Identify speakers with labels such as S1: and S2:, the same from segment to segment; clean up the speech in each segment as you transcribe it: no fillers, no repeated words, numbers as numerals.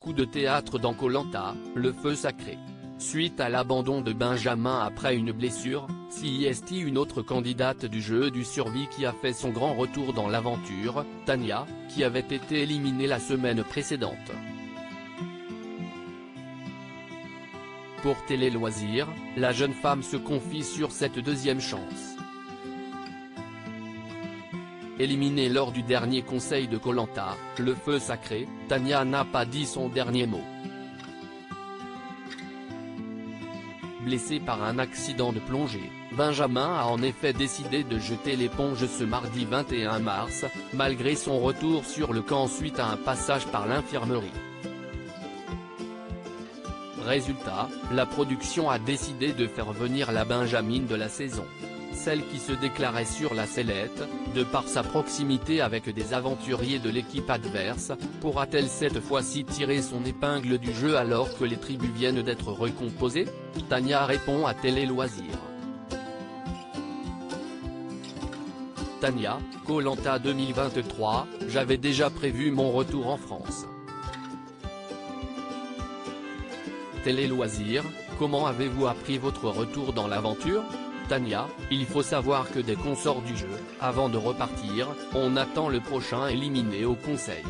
S1: coup de théâtre dans Koh-Lanta, le feu sacré. Suite à l'abandon de Benjamin après une blessure, CIST, une autre candidate du jeu du survie qui a fait son grand retour dans l'aventure, Tania, qui avait été éliminée la semaine précédente. Pour Télé Loisirs, la jeune femme se confie sur cette deuxième chance. Éliminée lors du dernier conseil de Koh-Lanta, le feu sacré, Tania n'a pas dit son dernier mot. Blessé par un accident de plongée, Benjamin a en effet décidé de jeter l'éponge ce mardi 21 mars, malgré son retour sur le camp suite à un passage par l'infirmerie. Résultat, la production a décidé de faire venir la Benjamine de la saison. Celle qui se déclarait sur la sellette, de par sa proximité avec des aventuriers de l'équipe adverse, pourra-t-elle cette fois-ci tirer son épingle du jeu alors que les tribus viennent d'être recomposées? Tania répond à Télé Loisirs. Tania, Koh-Lanta 2023, j'avais déjà prévu mon retour en France. Télé Loisirs, comment avez-vous appris votre retour dans l'aventure? Tania, il faut savoir que dès qu'on sort du jeu, avant de repartir, on attend le prochain éliminé au conseil.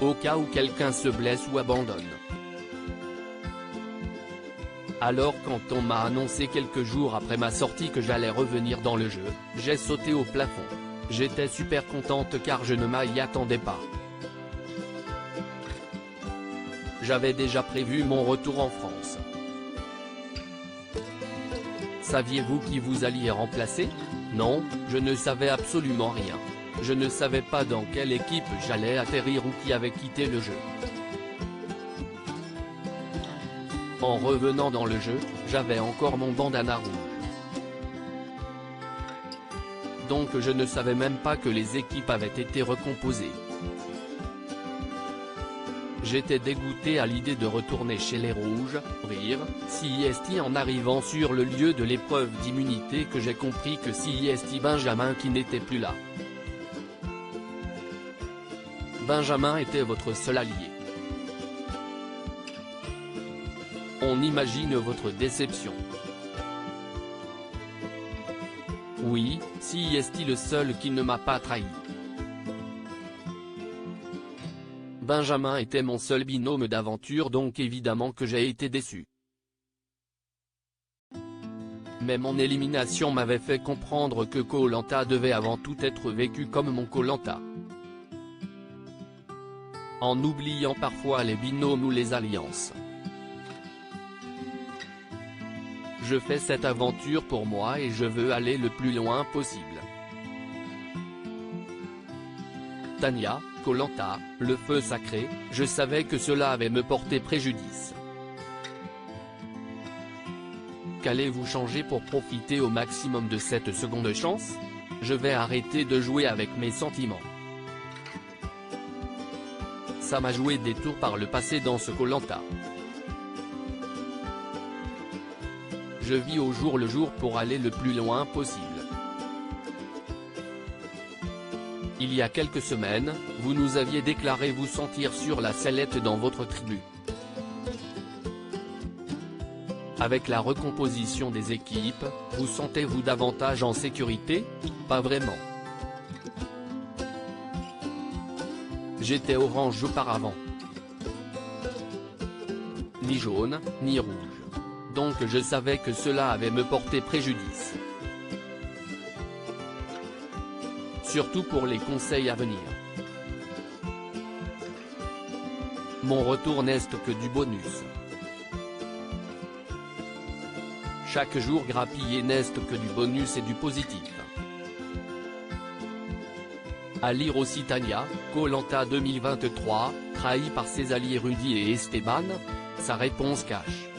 S1: Au cas où quelqu'un se blesse ou abandonne. Alors quand on m'a annoncé quelques jours après ma sortie que j'allais revenir dans le jeu, j'ai sauté au plafond. J'étais super contente car je ne m'y attendais pas. J'avais déjà prévu mon retour en France. Saviez-vous qui vous alliez remplacer? Non, je ne savais absolument rien. Je ne savais pas dans quelle équipe j'allais atterrir ou qui avait quitté le jeu. En revenant dans le jeu, j'avais encore mon bandana rouge. Donc je ne savais même pas que les équipes avaient été recomposées. J'étais dégoûté à l'idée de retourner chez les Rouges, rire, CIST en arrivant sur le lieu de l'épreuve d'immunité que j'ai compris que CIST Benjamin qui n'était plus là. Benjamin était votre seul allié. On imagine votre déception. Oui, CIST le seul qui ne m'a pas trahi. Benjamin était mon seul binôme d'aventure donc évidemment que j'ai été déçu. Mais mon élimination m'avait fait comprendre que Koh-Lanta devait avant tout être vécu comme mon Koh-Lanta. En oubliant parfois les binômes ou les alliances. Je fais cette aventure pour moi et je veux aller le plus loin possible. Tania, Koh-Lanta, le feu sacré, je savais que cela avait me porté préjudice. Qu'allez-vous changer pour profiter au maximum de cette seconde chance? Je vais arrêter de jouer avec mes sentiments. Ça m'a joué des tours par le passé dans ce Koh-Lanta. Je vis au jour le jour pour aller le plus loin possible. Il y a quelques semaines, vous nous aviez déclaré vous sentir sur la sellette dans votre tribu. Avec la recomposition des équipes, vous sentez-vous davantage en sécurité? Pas vraiment. J'étais orange auparavant. Ni jaune, ni rouge. Donc je savais que cela avait me porté préjudice. Surtout pour les conseils à venir. Mon retour n'est que du bonus. Chaque jour grappillé n'est que du bonus et du positif. À lire aussi Tania, Koh-Lanta 2023, trahi par ses alliés Rudy et Esteban? Sa réponse cache.